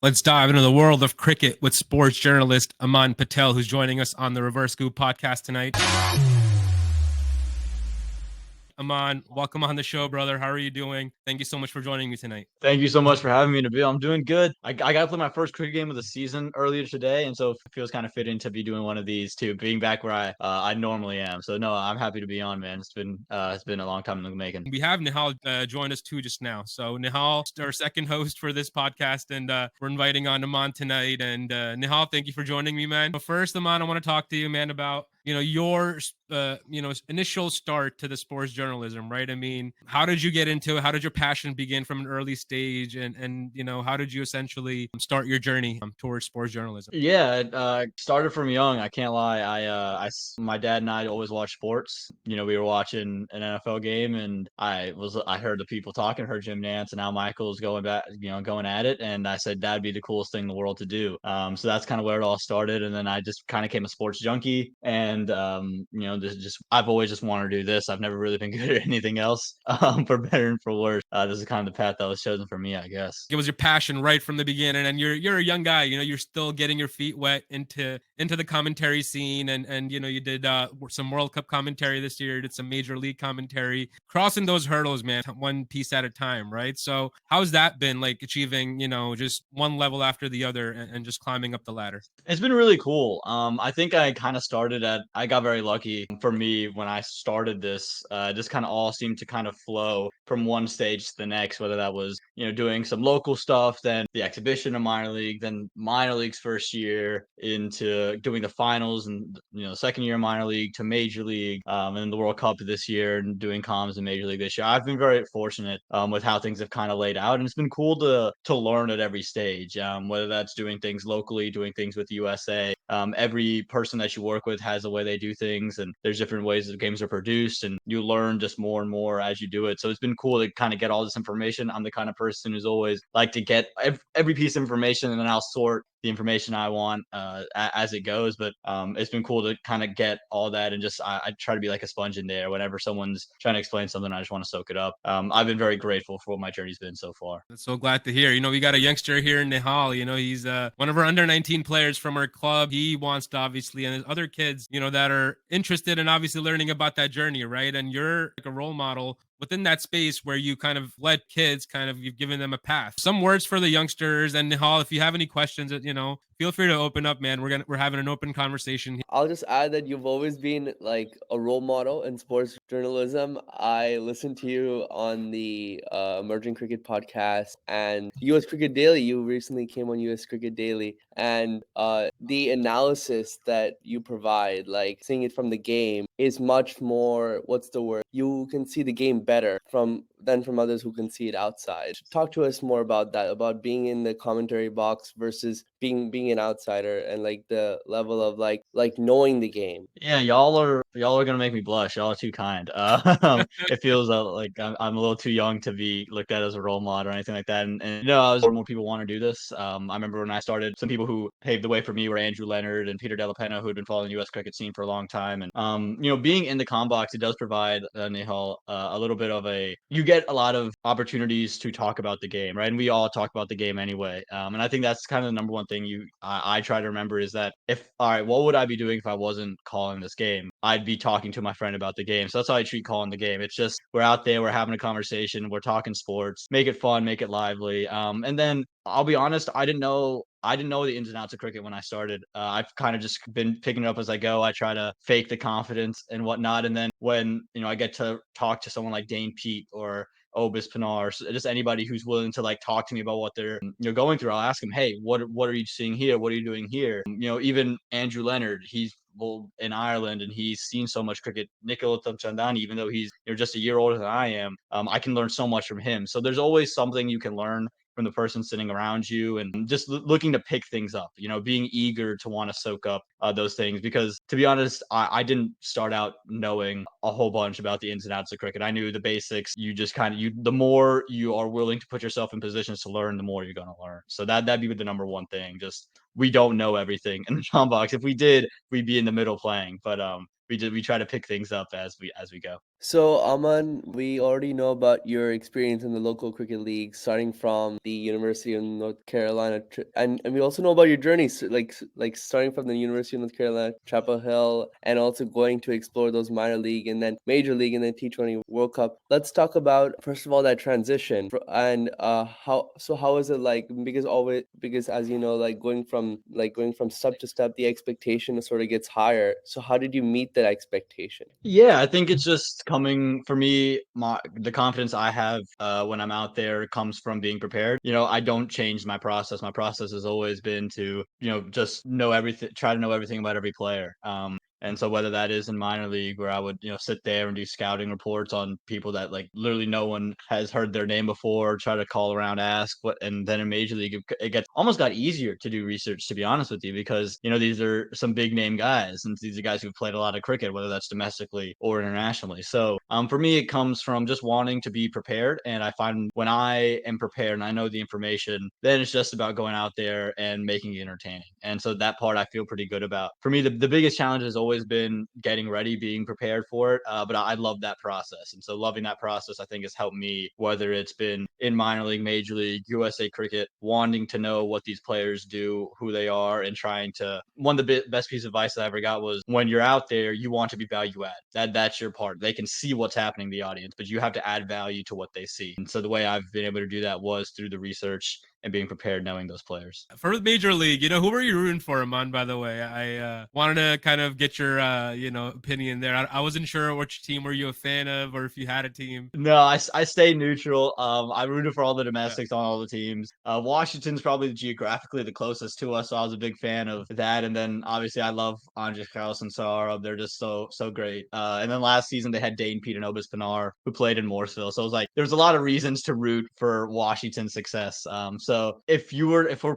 Let's dive into the world of cricket with sports journalist Aaman Patel, who's joining us on the Reverse Scoop podcast tonight. Aaman, welcome on the show, brother. How are you doing? Thank you so much for joining me tonight. Thank you so much for having me, Nabil. I'm doing good. I got to play my first cricket game of the season earlier today, and so it feels kind of fitting to be doing one of these too, being back where I normally am. So no, I'm happy to be on, man. It's been a long time in the making. We have Nihal join us too just now. So Nihal, our second host for this podcast, and we're inviting on Aaman tonight. And Nihal, thank you for joining me, man. But first, Aaman, I want to talk to you, man, about your initial start to the sports journalism, right? I mean, how did you get into it? How did your passion begin from an early stage? And how did you essentially start your journey towards sports journalism? Yeah, it started from young. I can't lie. My dad and I always watched sports. We were watching an NFL game, and I heard the people talking, heard Jim Nance and Al Michaels going back, going at it, and I said that'd be the coolest thing in the world to do. So that's kind of where it all started, and then I just kind of became a sports junkie, and I've always just wanted to do this. I've never really been good at anything else, for better and for worse. This is kind of the path that was chosen for me, I guess. It was your passion right from the beginning, and you're a young guy. You're still getting your feet wet into the commentary scene, and you did some World Cup commentary this year, did some Major League commentary, crossing those hurdles, man, one piece at a time, right? So how's that been, like, achieving just one level after the other and just climbing up the ladder? It's been really cool. I think I kind of I got very lucky for me when I started this. Just kind of all seemed to kind of flow from one stage to the next, whether that was, doing some local stuff, then the exhibition of minor league, then minor league's first year into doing the finals and, the second year of minor league to major league, and then the World Cup this year and doing comms in major league this year. I've been very fortunate, with how things have kind of laid out, and it's been cool to learn at every stage, whether that's doing things locally, doing things with USA. Every person that you work with has a way they do things, and there's different ways that games are produced, and you learn just more and more as you do it. So it's been cool to kind of get all this information. I'm the kind of person who's always like to get every piece of information, and then I'll sort the information I want as it goes. But it's been cool to kind of get all that, and just I try to be like a sponge in there. Whenever someone's trying to explain something, I just want to soak it up. I've been very grateful for what my journey's been so far. I'm so glad to hear. We got a youngster here in Nihal. He's one of our under 19 players from our club. He wants to, obviously, and there's other kids, that are interested in obviously learning about that journey, right? And you're like a role model within that space where you kind of led kids, you've given them a path. Some words for the youngsters. And Nihal, if you have any questions, feel free to open up, man. We're having an open conversation. I'll just add that you've always been like a role model in sports journalism. I listened to you on the Emerging Cricket podcast and US Cricket Daily. You recently came on US Cricket Daily, and the analysis that you provide, like seeing it from the game, is much more, what's the word? You can see the game better than from others who can see it outside. Talk to us more about that, about being in the commentary box versus being an outsider, and like the level of like knowing the game. Yeah, y'all are gonna make me blush. Y'all are too kind. It feels like I'm a little too young to be looked at as a role model or anything like that. And I was more people want to do this. I remember when I started, some people who paved the way for me were Andrew Leonard and Peter Della Penna, who had been following the U.S. cricket scene for a long time. And being in the combox, it does provide Nihal a little bit of you get a lot of opportunities to talk about the game, right? And we all talk about the game anyway. And I think that's kind of the number one thing I try to remember is that all right, what would I be doing if I wasn't calling this game? I'd be talking to my friend about the game. So that's how I treat calling the game. It's just, we're out there, we're having a conversation, we're talking sports, make it fun, make it lively. And then I'll be honest, I didn't know the ins and outs of cricket when I started. I've kind of just been picking it up as I go. I try to fake the confidence and whatnot. And then when, I get to talk to someone like Dane Pete or Obis Pinar, or just anybody who's willing to like talk to me about what they're going through, I'll ask them, hey, what are you seeing here? What are you doing here? Even Andrew Leonard, he's in Ireland and he's seen so much cricket. Nikhil Chandani, even though he's just a year older than I am, I can learn so much from him. So there's always something you can learn from the person sitting around you, and just looking to pick things up, being eager to want to soak up those things. Because to be honest, I didn't start out knowing a whole bunch about the ins and outs of cricket. I knew the basics. You just the more you are willing to put yourself in positions to learn, the more you're going to learn. So that'd be the number one thing. Just, we don't know everything in the John box. If we did, we'd be in the middle playing. But we try to pick things up as we go. So, Aman, we already know about your experience in the local cricket league, starting from the University of North Carolina, and we also know about your journey, like starting from the University of North Carolina, Chapel Hill, and also going to explore those minor league and then major league and then T20 World Cup. Let's talk about first of all that transition and how is it like because as you know, like going from step to step, the expectation sort of gets higher. So how did you meet that expectation? Yeah, I think it's just coming for me. The confidence I have when I'm out there comes from being prepared. I don't change my process. My process has always been to just know everything, try to know everything about every player. And so whether that is in minor league where I would sit there and do scouting reports on people that like literally no one has heard their name before, try to call around, ask what, and then in major league it gets almost got easier to do research, to be honest with you, because these are some big name guys and these are guys who've played a lot of cricket, whether that's domestically or internationally. So for me it comes from just wanting to be prepared, and I find when I am prepared and I know the information, then it's just about going out there and making it entertaining. And so that part I feel pretty good about. For me, the biggest challenge has always been getting ready, being prepared for it. But I love that process. And so loving that process, I think, has helped me, whether it's been in minor league, major league, USA cricket, wanting to know what these players do, who they are, and trying to. One of the best piece of advice that I ever got was when you're out there, you want to be value add. That's your part. They can see what's happening to the audience, but you have to add value to what they see. And so the way I've been able to do that was through the research and being prepared, knowing those players. For the major league, who were you rooting for, Aman, by the way? I wanted to kind of get your, opinion there. I wasn't sure which team were you a fan of or if you had a team. No, I stay neutral. I rooted for all the Yeah. domestics on all the teams. Washington's probably geographically the closest to us, so I was a big fan of that. And then obviously I love Andre Carlson Sara. They're just so great. And then last season they had Dane Pete and Obis Pinar, who played in Morrisville. So it was like there's a lot of reasons to root for Washington's success. So if we're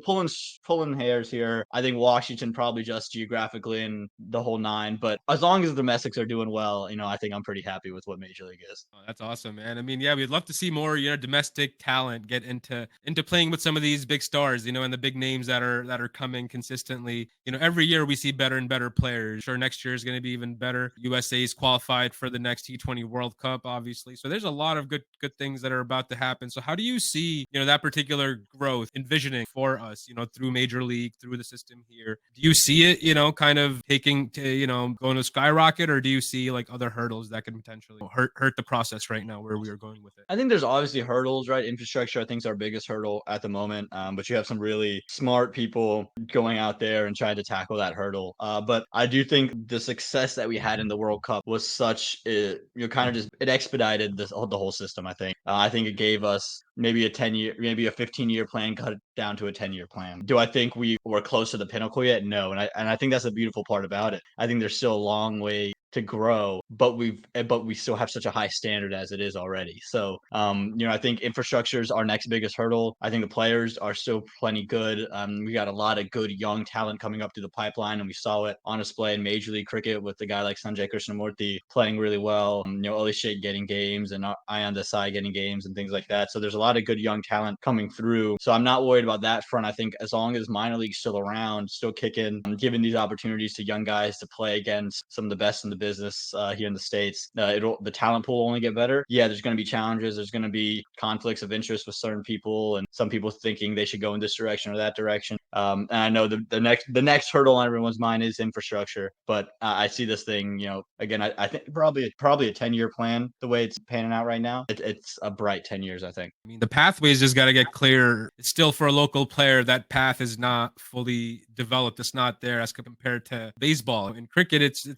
pulling hairs here, I think Washington probably just geographically and the whole nine. But as long as the domestics are doing well, I think I'm pretty happy with what Major League is. Oh, that's awesome, man. I mean, yeah, we'd love to see more, domestic talent get into playing with some of these big stars, and the big names that are coming consistently. Every year we see better and better players. Sure, next year is going to be even better. USA is qualified for the next T20 World Cup, obviously. So there's a lot of good things that are about to happen. So how do you see, that particular growth envisioning for us, through Major League, through the system here? Do you see it, kind of taking to, going to skyrocket, or do you see like other hurdles that could potentially hurt the process right now where we are going with it? I think there's obviously hurdles, right? Infrastructure, I think, is our biggest hurdle at the moment. But you have some really smart people going out there and trying to tackle that hurdle. But I do think the success that we had in the World Cup was such, kind of just, it expedited the whole system, I think. I think it gave us maybe a 10-year, maybe a 15-year plan, cut it down to a 10-year plan. Do I think we were close to the pinnacle yet? No. And I think that's the beautiful part about it. I think there's still a long way to grow, but we still have such a high standard as it is already. So I think infrastructure is our next biggest hurdle. I think the players are still plenty good. We got a lot of good young talent coming up through the pipeline, and we saw it on display in Major League Cricket with the guy like Sanjay Krishnamurthy playing really well. Oli Sheikh getting games and Ayan Desai getting games and things like that. So there's a lot of good young talent coming through. So I'm not worried about that front. I think as long as minor league's still around, still kicking, giving these opportunities to young guys to play against some of the best in the business here in the States, the talent pool will only get better. Yeah, there's going to be challenges. There's going to be conflicts of interest with certain people, and some people thinking they should go in this direction or that direction. And I know the next hurdle on everyone's mind is infrastructure, but I see this thing, again, I think probably a 10-year plan the way it's panning out right now. It's a bright 10 years, I think. I mean, the pathways just got to get clear. It's still for a local player, that path is not fully developed. It's not there as compared to baseball. In cricket, it's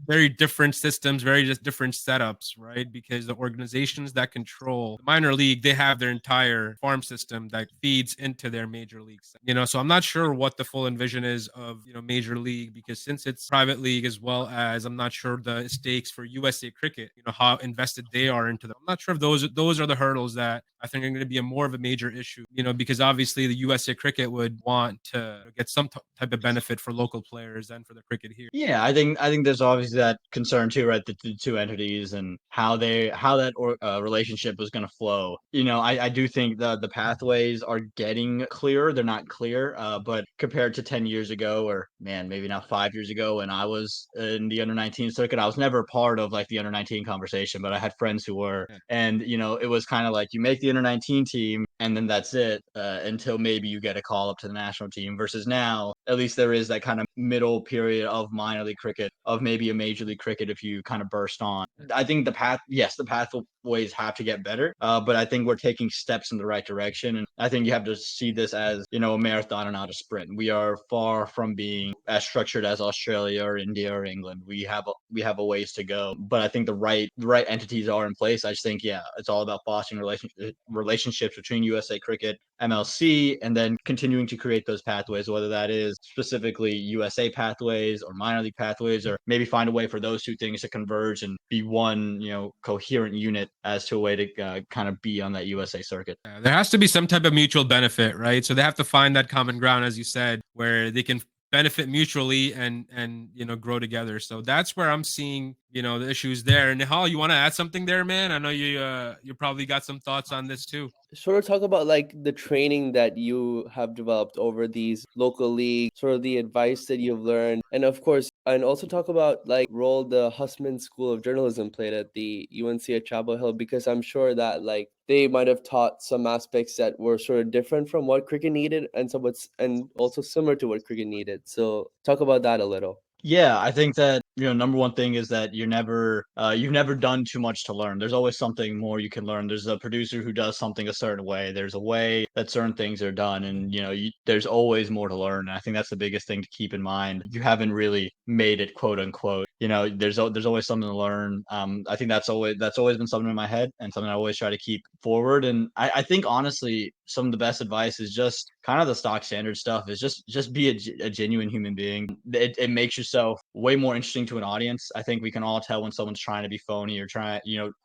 very different systems, very just different setups, right? Because the organizations that control the minor league, they have their entire farm system that feeds into their major leagues. So I'm not sure what the full envision is of, major league, because since it's private league, as well as I'm not sure the stakes for USA cricket, how invested they are into them. I'm not sure if those are the hurdles that I think are going to be more of a major issue, because obviously the USA cricket would want to get some type of benefit for local players and for the cricket here. Yeah, I think there's obviously that concern too, right? The two entities and how that relationship is going to flow. I do think the pathways are getting clearer. They're not clear, but compared to 10 years ago, or man, maybe now 5 years ago, when I was in the under-19 circuit, I was never part of like the under-19 conversation, but I had friends who were, and it was kind of like you make the under-19 team, and then that's it until maybe you get a call up to the national team. Versus now, at least there is that kind of middle period of minor league cricket, of maybe a major league cricket if you kind of burst on. I think the pathways have to get better, but I think we're taking steps in the right direction. And I think you have to see this as, a marathon and not a sprint. We are far from being as structured as Australia or India or England. We have a ways to go, but I think the right entities are in place. I just think, it's all about fostering relationships between USA Cricket, MLC, and then continuing to create those pathways, whether that is specifically USA pathways or minor league pathways, or maybe find a way for those two things to converge and be one, coherent unit as to a way to kind of be on that USA circuit. There has to be some type of mutual benefit, right? So they have to find that common ground, as you said, where they can benefit mutually and grow together. So that's where I'm seeing the issues there. And Nihal, you want to add something there, man? I know you probably got some thoughts on this too. Sort of talk about like the training that you have developed over these local leagues, sort of the advice that you've learned, and of course, and also talk about like role the Hussman School of Journalism played at the UNC at Chapel Hill, because I'm sure that like they might have taught some aspects that were sort of different from what cricket needed, and also similar to what cricket needed. So talk about that a little. Yeah, I think that, number one thing is that you've never done too much to learn. There's always something more you can learn. There's a producer who does something a certain way. There's a way that certain things are done, and there's always more to learn. And I think that's the biggest thing to keep in mind. You haven't really made it, quote unquote. There's always something to learn. I think that's always been something in my head and something I always try to keep forward. And I think honestly, some of the best advice is just kind of the stock standard stuff. Is just be a genuine human being. It makes yourself way more interesting to an audience. I think we can all tell when someone's trying to be phony or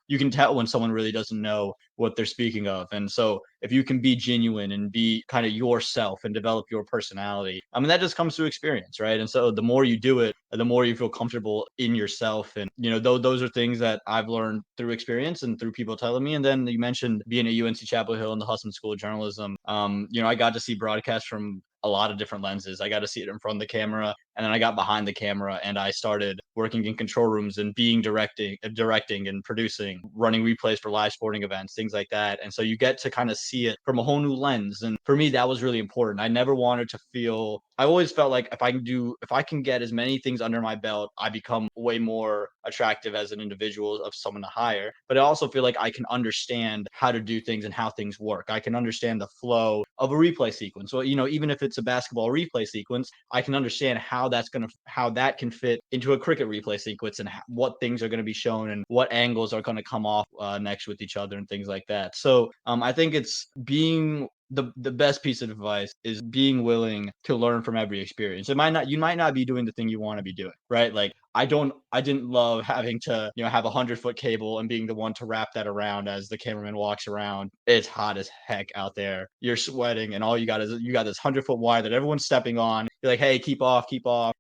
you can tell when someone really doesn't know what they're speaking of. And so if you can be genuine and be kind of yourself and develop your personality, I mean, that just comes through experience, right? And so the more you do it, the more you feel comfortable in yourself. And, those are things that I've learned through experience and through people telling me. And then you mentioned being at UNC Chapel Hill and the Hussman School of Journalism. I got to see broadcasts from a lot of different lenses. I got to see it in front of the camera, and then I got behind the camera and I started working in control rooms and being directing and producing, running replays for live sporting events, things like that. And so you get to kind of see it from a whole new lens. And for me, that was really important. I always felt like if I can get as many things under my belt, I become way more attractive as an individual of someone to hire. But I also feel like I can understand how to do things and how things work. I can understand the flow of a replay sequence. So, even if it's a basketball replay sequence, I can understand how that can fit into a cricket replay sequence, and what things are going to be shown and what angles are going to come off next with each other and things like that. So I think it's being the best piece of advice is being willing to learn from every experience. You might not be doing the thing you want to be doing, right? Like I didn't love having to, have 100-foot cable and being the one to wrap that around as the cameraman walks around. It's hot as heck out there. You're sweating, and all you got this 100-foot wire that everyone's stepping on. You're like, hey, keep off,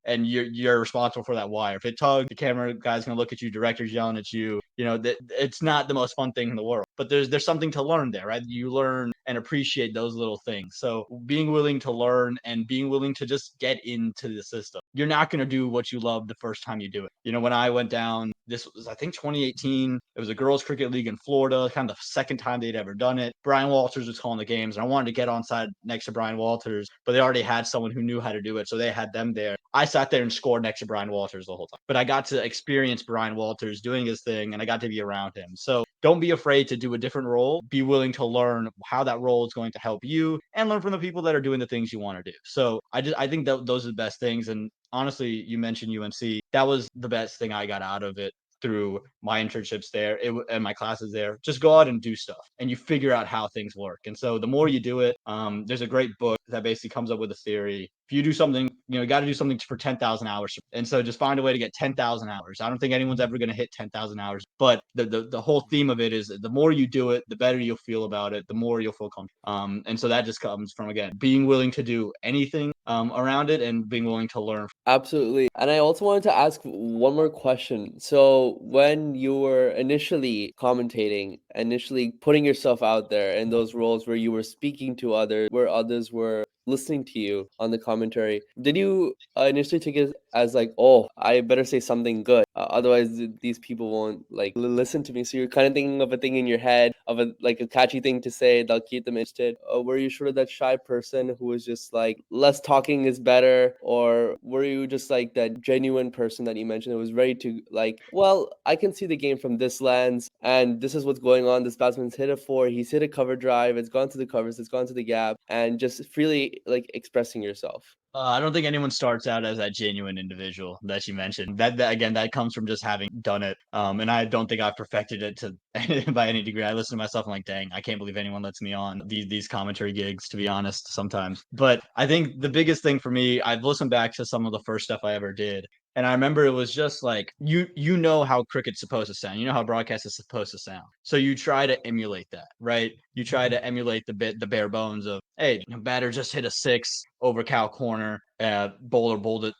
and you're responsible for that wire. If it tugs, the camera guy's gonna look at you, director's yelling at you. That it's not the most fun thing in the world, but there's something to learn there, right? You learn and appreciate those little things. So being willing to learn and being willing to just get into the system. You're not going to do what you love the first time you do it. When I went down, this was, I think, 2018. It was a girls' cricket league in Florida, kind of the second time they'd ever done it. Brian Walters was calling the games, and I wanted to get on side next to Brian Walters, but they already had someone who knew how to do it, so they had them there. I sat there and scored next to Brian Walters the whole time. But I got to experience Brian Walters doing his thing, and I got to be around him. So don't be afraid to do a different role. Be willing to learn how that role is going to help you, and learn from the people that are doing the things you want to do. So I think that those are the best things. And honestly, you mentioned UNC. That was the best thing I got out of it. through my internships there and my classes there. Just go out and do stuff, and you figure out how things work. And so the more you do it, there's a great book that basically comes up with a theory. If you do something, you got to do something for 10,000 hours. And so just find a way to get 10,000 hours. I don't think anyone's ever going to hit 10,000 hours, but the whole theme of it is the more you do it, the better you'll feel about it, the more you'll feel comfortable. And so that just comes from, again, being willing to do anything around it and being willing to learn. Absolutely. And I also wanted to ask one more question. So when you were initially commentating, initially putting yourself out there in those roles where you were speaking to others, where others were listening to you on the commentary, did you initially take it as like, oh, I better say something good, otherwise these people won't like listen to me? So you're kind of thinking of a thing in your head, of a catchy thing to say that'll keep them interested. Were you sort of that shy person who was just like, less talking is better? Or were you just like that genuine person that you mentioned that was ready to like, well, I can see the game from this lens, and this is what's going on. This batsman's hit a 4, he's hit a cover drive, it's gone to the covers, it's gone to the gap, and just freely like expressing yourself? I don't think anyone starts out as that genuine individual that you mentioned. That again, that comes from just having done it. And I don't think I've perfected it to by any degree. I listen to myself and like, dang, I can't believe anyone lets me on these commentary gigs, to be honest, sometimes. But I think the biggest thing for me, I've listened back to some of the first stuff I ever did. And I remember it was just like, you know how cricket's supposed to sound. You know how broadcast is supposed to sound. So you try to emulate that, right? You try to emulate the bare bones of, hey, batter just hit a 6 over cow corner, bowler bowled it,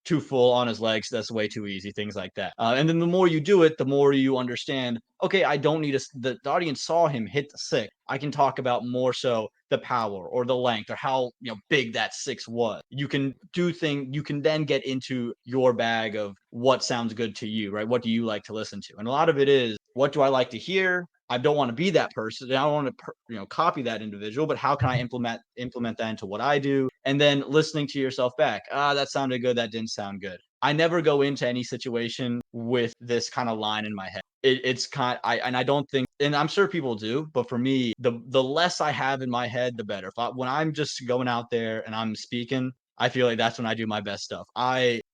too full on his legs. That's way too easy. Things like that. And then the more you do it, the more you understand, okay, I don't need the audience saw him hit the 6. I can talk about more so the power or the length or how big that 6 was. You can you can then get into your bag of what sounds good to you, right? What do you like to listen to? And a lot of it is, what do I like to hear? I don't want to be that person. I don't want to copy that individual, but how can I implement that into what I do? And then listening to yourself back. That sounded good. That didn't sound good. I never go into any situation with this kind of line in my head. It's kind of, I don't think, and I'm sure people do, but for me, the less I have in my head, the better. When I'm just going out there and I'm speaking, I feel like that's when I do my best stuff.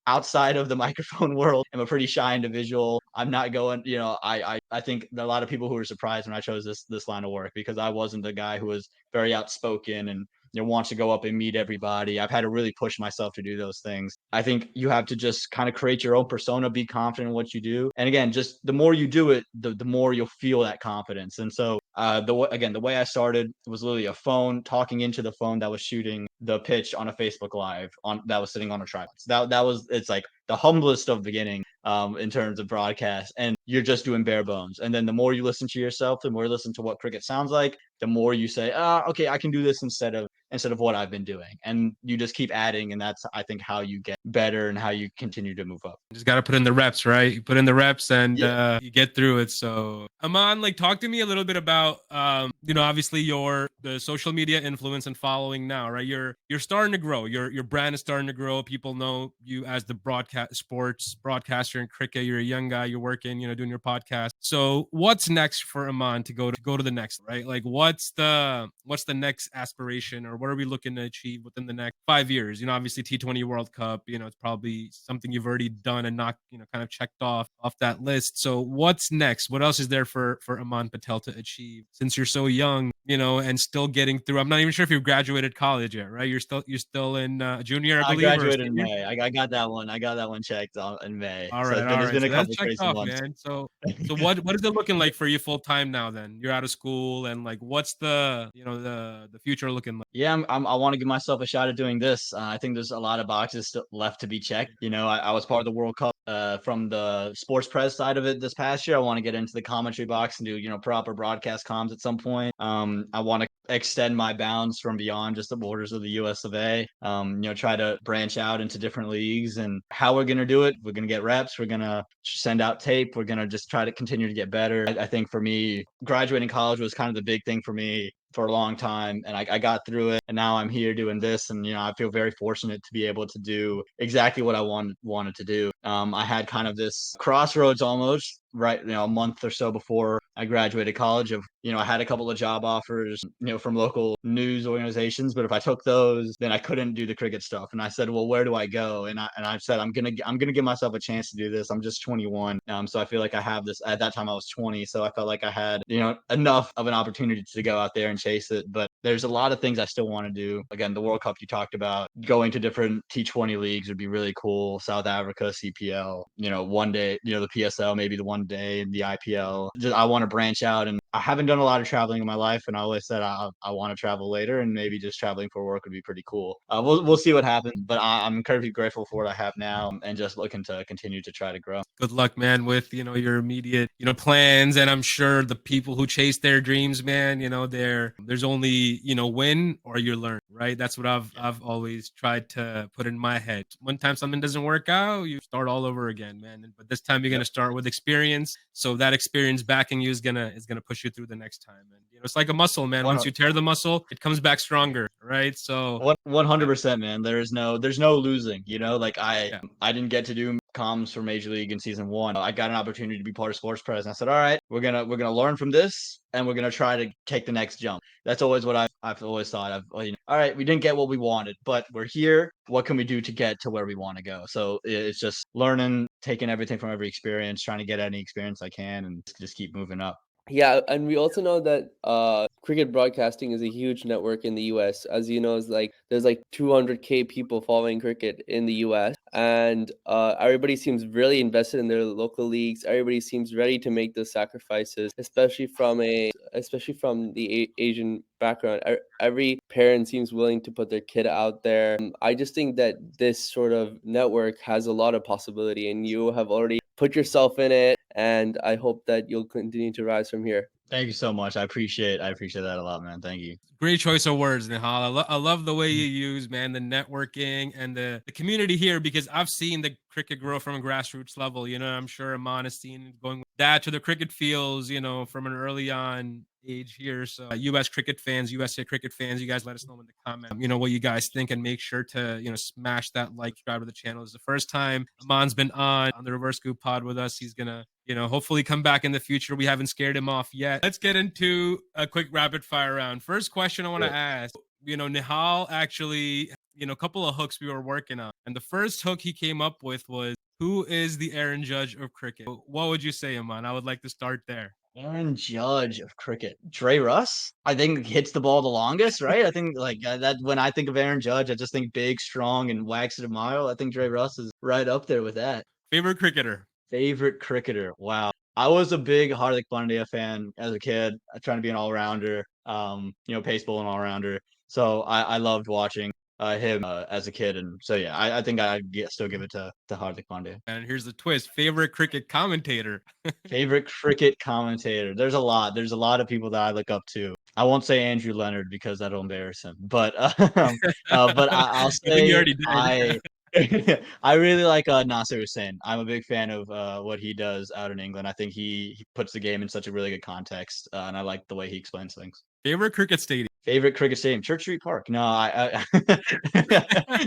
Outside of the microphone world, I'm a pretty shy individual. I'm not going, I think there are a lot of people who were surprised when I chose this line of work, because I wasn't the guy who was very outspoken and wants to go up and meet everybody. I've had to really push myself to do those things. I think you have to just kind of create your own persona, be confident in what you do. And again, just the more you do it, the more you'll feel that confidence. And so the way I started was literally a phone, talking into the phone that was shooting the pitch on a Facebook Live that was sitting on a tripod. So it's like the humblest of beginning in terms of broadcast, and you're just doing bare bones. And then the more you listen to yourself, the more you listen to what cricket sounds like, the more you say, okay, I can do this instead of what I've been doing. And you just keep adding, and that's, I think, how you get better and how you continue to move up. You just got to put in the reps, right? You put in the reps and you get through it. So Aaman, talk to me a little bit about, obviously the social media influence and following now, right? You're starting to grow. Your brand is starting to grow. People know you as the sports broadcaster in cricket. You're a young guy. You're working, doing your podcast. So what's next for Aaman to go to the next, right? Like what's the next aspiration, or what are we looking to achieve within the next 5 years? Obviously T20 World Cup, it's probably something you've already done and not, kind of checked off that list. So what's next? What else is there for Aaman Patel to achieve, since you're so young, and still getting through? I'm not even sure if you've graduated college yet, right? You're still in junior, I believe. I graduated in May. I got that one. I got that one checked in May. All right, so it's been a couple crazy months, man. So what is it looking like for you full time now? Then you're out of school, and what's the the future looking like? Yeah, I want to give myself a shot at doing this. I think there's a lot of boxes still left to be checked. I was part of the World Cup from the sports press side of it this past year. I want to get into the commentary box and do proper broadcast comms at some point. I want to extend my bounds from beyond just the borders of the US of A. Try to branch out into different leagues. And how we're going to do it, we're going to get reps, we're going to send out tape, we're going to just try to continue to get better. I think for me, graduating college was kind of the big thing for me for a long time, and I got through it, and now I'm here doing this, and I feel very fortunate to be able to do exactly what I wanted to do. I had kind of this crossroads almost right, a month or so before I graduated college of, I had a couple of job offers, from local news organizations, but if I took those, then I couldn't do the cricket stuff. And I said, well, where do I go? And I said, I'm gonna give myself a chance to do this. I'm just 21. So I feel like I have this. At that time I was 20, so I felt like I had, enough of an opportunity to go out there and chase it. But there's a lot of things I still want to do. Again, the World Cup you talked about, going to different T20 leagues would be really cool. South Africa, CPL, one day, the PSL, maybe the one day in the IPL. Just, I want to branch out, and I haven't done a lot of traveling in my life, and I always said I want to travel later, and maybe just traveling for work would be pretty cool. We'll see what happens, but I'm incredibly grateful for what I have now, and just looking to continue to try to grow. Good luck, man, with your immediate plans, and I'm sure the people who chase their dreams, man, there's only win or you learn, right? That's what I've always tried to put in my head. One time something doesn't work out, you start all over again, man. But this time you're gonna start with experience, so that experience backing you is gonna push you through the next time. And it's like a muscle, man. Once you tear the muscle, it comes back stronger, right? So 100%, man. There's no losing. Like I didn't get to do comms for Major League in season 1. I got an opportunity to be part of Sports Press, and I said, all right, we're gonna learn from this, and we're gonna try to take the next jump. That's always what I've always thought. All right, we didn't get what we wanted, but we're here. What can we do to get to where we want to go? So it's just learning, taking everything from every experience, trying to get any experience I can, and just keep moving up. Yeah, and we also know that cricket broadcasting is a huge network in the US. As you know, there's like 200K people following cricket in the US, and everybody seems really invested in their local leagues. Everybody seems ready to make those sacrifices, especially from the Asian background. Every parent seems willing to put their kid out there. I just think that this sort of network has a lot of possibility, and you have already put yourself in it, and I hope that you'll continue to rise from here. Thank you so much. I appreciate that a lot, man. Thank you. Great choice of words, Nihal. I love the way you use, man, the networking and the community here, because I've seen the cricket grow from a grassroots level. I'm sure Aaman has seen going with that to the cricket fields, from an early on age here. So US cricket fans, USA cricket fans, you guys let us know in the comments, what you guys think, and make sure to, smash that like, subscribe to the channel. It's the first time Aaman's been on the Reverse Scoop pod with us. He's gonna hopefully come back in the future. We haven't scared him off yet. Let's get into a quick rapid fire round. First question I want to ask, Nihal actually, a couple of hooks we were working on. And the first hook he came up with was, who is the Aaron Judge of cricket? What would you say, Aaman? I would like to start there. Aaron Judge of cricket. Dre Russ, I think, hits the ball the longest, right? I think that when I think of Aaron Judge, I just think big, strong, and wax it a mile. I think Dre Russ is right up there with that. Favorite cricketer? Favorite cricketer. Wow. I was a big Hardik Pandya fan as a kid, trying to be an all-rounder, pace bowling all-rounder. So I loved watching him as a kid. And so, yeah, I think I'd still give it to Hardik Pandya. And here's the twist. Favorite cricket commentator? Favorite cricket commentator. There's a lot of people that I look up to. I won't say Andrew Leonard because that'll embarrass him, but I'll say I really like Nasser Hussain. I'm a big fan of what he does out in England. I think he puts the game in such a really good context, and I like the way he explains things. Favorite cricket stadium? Favorite cricket stadium? Church Street Park. No, I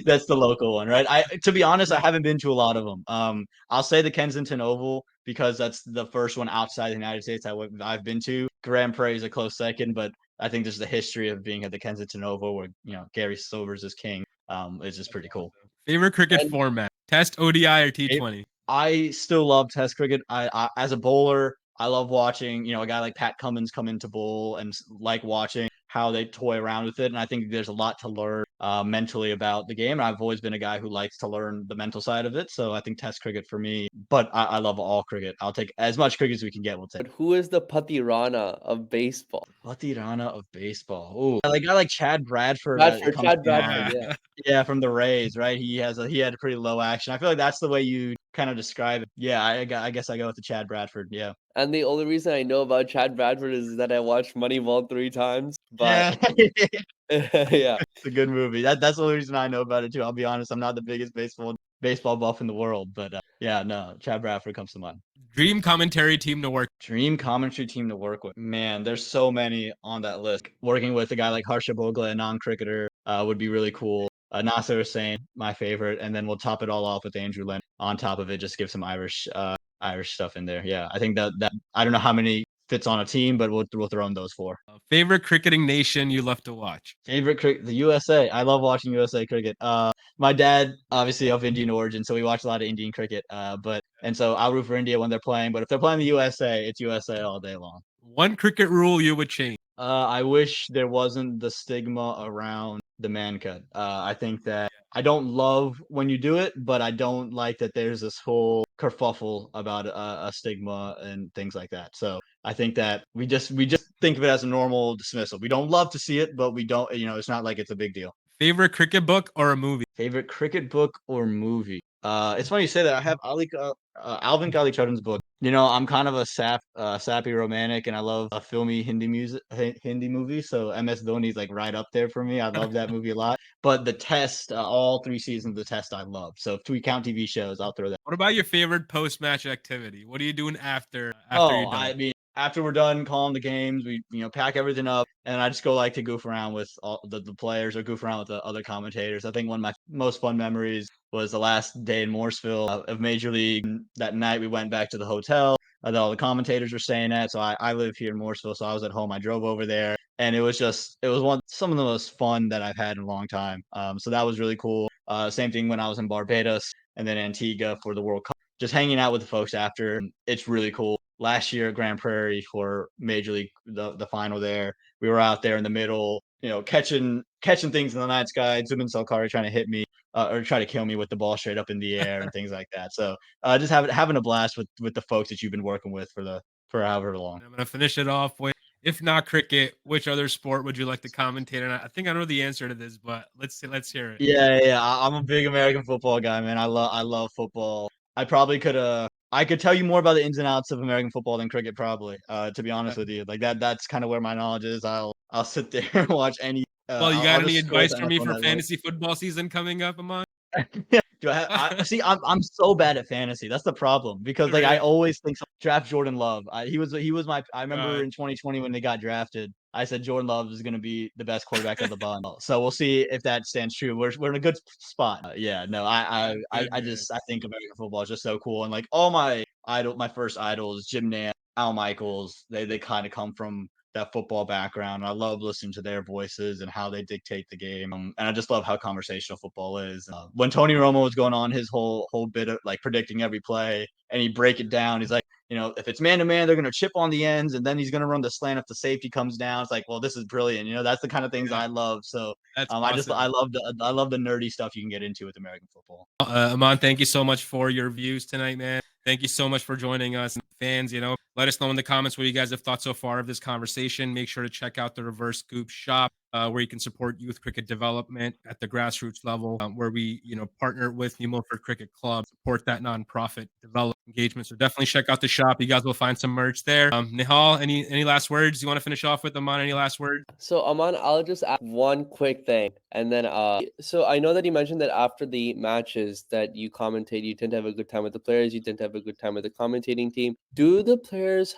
that's the local one, right? To be honest, I haven't been to a lot of them. I'll say the Kensington Oval because that's the first one outside the United States I've been to. Grand Prairie is a close second, but I think there's the history of being at the Kensington Oval where Gary Silvers is king. It's just pretty cool. Favorite cricket format? Test, ODI, or T20? I still love Test cricket. I as a bowler, I love watching, a guy like Pat Cummins come into bowl and like watching how they toy around with it. And I think there's a lot to learn mentally about the game. And I've always been a guy who likes to learn the mental side of it. So I think Test cricket for me, but I love all cricket. I'll take as much cricket as we can get. We'll take. But who is the Pati Rana of baseball? Pati Rana of baseball. Ooh, like a guy like Chad Bradford. Chad Bradford, yeah. Yeah, from the Rays, right? He had a pretty low action. I feel like that's the way you kind of describe it. Yeah, I guess I go with the Chad Bradford. Yeah. And the only reason I know about Chad Bradford is that I watched Moneyball 3 times. But yeah. yeah, it's a good movie. That's the only reason I know about it too. I'll be honest, I'm not the biggest baseball buff in the world, but yeah, no, Chad Bradford comes to mind. Dream commentary team to work. Dream commentary team to work with. Man, there's so many on that list. Working with a guy like Harsha Bhogle, a non-cricketer, would be really cool. Nasser Hussain, my favorite, and then we'll top it all off with Andrew Leonard on top of it. Just give some Irish Irish stuff in there. Yeah, I think that I don't know how many fits on a team, but we'll throw in those 4. Favorite cricketing nation you love to watch? Favorite cricket, the USA. I love watching USA cricket. My dad obviously of Indian origin, so we watch a lot of Indian cricket. And so I'll root for India when they're playing. But if they're playing the USA, it's USA all day long. One cricket rule you would change? I wish there wasn't the stigma around the man cut. I think that I don't love when you do it, but I don't like that there's this whole kerfuffle about a stigma and things like that. So I think that we just think of it as a normal dismissal. We don't love to see it, but we don't. It's not like it's a big deal. Favorite cricket book or a movie? Favorite cricket book or movie? It's funny you say that. I have Alvin Kalichudden's book. I'm kind of a sappy romantic, and I love a filmy Hindi movie. So MS Dhoni's like right up there for me. I love that movie a lot. But The Test, all 3 seasons of The Test, I love. So if we count TV shows, I'll throw that. What about your favorite post-match activity? What are you doing after you're done? I mean, after we're done calling the games, we pack everything up, and I just go like to goof around with all the players or goof around with the other commentators. I think one of my most fun memories was the last day in Morrisville of Major League. That night we went back to the hotel that all the commentators were staying at. So I live here in Morrisville, so I was at home. I drove over there, and it was some of the most fun that I've had in a long time. So that was really cool. Same thing when I was in Barbados and then Antigua for the World Cup. Just hanging out with the folks after, it's really cool. Last year at Grand Prairie for Major League, the final there, we were out there in the middle, catching things in the night sky. Zubin Salkari trying to hit me or try to kill me with the ball straight up in the air and things like that. So just having a blast with the folks that you've been working with for however long. I'm gonna finish it off with, if not cricket, which other sport would you like to commentate on? I think I know the answer to this, but let's hear it. Yeah. I'm a big American football guy, man. I love football. I could tell you more about the ins and outs of American football than cricket, probably. To be honest with you, like that's kind of where my knowledge is. I'll sit there and watch any. Well, you I'll got just any scroll advice to for me NFL for Network. fantasy football season coming up, Aaman? Do see, I'm so bad at fantasy. That's the problem because like I always think draft Jordan Love. He was my. I remember in 2020 when they got drafted. I said Jordan Love is going to be the best quarterback of the bunch. So we'll see if that stands true. We're in a good spot. Yeah, no, I think American football is just so cool, and like all my first idols, Jim Nantz, Al Michaels, they kind of come from that football background. I love listening to their voices and how they dictate the game. And I just love how conversational football is. When Tony Romo was going on his whole bit of like predicting every play and he'd break it down, he's like, if it's man to man, they're going to chip on the ends and then he's going to run the slant if the safety comes down. It's like, well, this is brilliant. That's the kind of things I love. So That's awesome. awesome. I love the nerdy stuff you can get into with American football. Aaman, thank you so much for your views tonight, man. Thank you so much for joining us. Fans, let us know in the comments what you guys have thought so far of this conversation. Make sure to check out the Reverse Scoop shop where you can support youth cricket development at the grassroots level, where we, partner with New Milford Cricket Club, support that nonprofit development engagement. So definitely check out the shop. You guys will find some merch there. Nihal, any last words you want to finish off with? Aaman, any last words? So Aaman, I'll just add one quick thing, and then so I know that you mentioned that after the matches that you commentate, you tend to have a good time with the players, you tend to have a good time with the commentating team. Do the players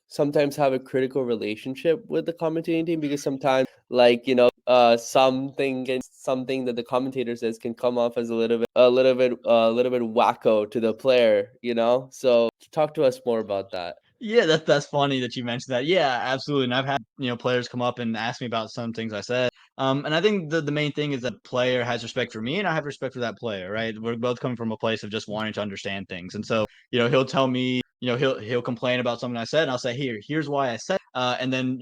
sometimes have a critical relationship with the commentating team? Because sometimes something that the commentator says can come off as a little bit wacko to the player, So talk to us more about that. Yeah, that's funny that you mentioned that. Yeah, absolutely. And I've had players come up and ask me about some things I said. And I think the main thing is that player has respect for me and I have respect for that player, right? We're both coming from a place of just wanting to understand things. And so, he'll tell me, he'll complain about something I said and I'll say, here's why I said, and then,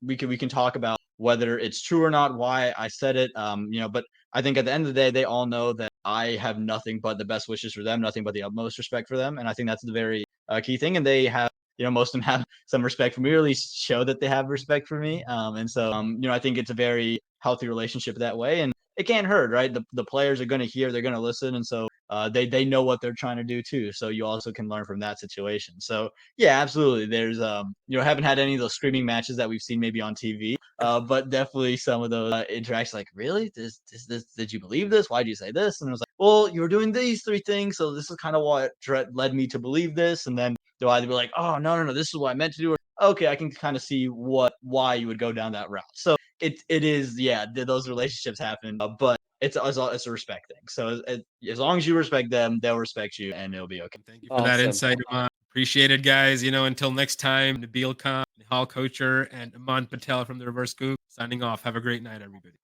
we can talk about whether it's true or not, why I said it. But I think at the end of the day, they all know that I have nothing but the best wishes for them, nothing but the utmost respect for them. And I think that's the very key thing. And they have, most of them have some respect for me, or at least show that they have respect for me. And so, I think it's a very healthy relationship that way. And it can't hurt, right? The players are going to hear, they're going to listen. And so they know what they're trying to do too. So you also can learn from that situation. So yeah, absolutely. There's, haven't had any of those screaming matches that we've seen maybe on TV, but definitely some of those interactions like, really? Did you believe this? Why did you say this? And I was like, well, you were doing these 3 things. So this is kind of what led me to believe this. And then they'll either be like, oh, no, this is what I meant to do. Or, okay, I can kind of see why you would go down that route. So it is, yeah, those relationships happen, but it's a respect thing. So as long as you respect them, they'll respect you, and it'll be okay. Thank you for that Awesome. insight, Aaman. Appreciate it, guys. Until next time, Nabil Khan, Nihal Kocher, and Aaman Patel from the Reverse Scoop signing off. Have a great night, everybody.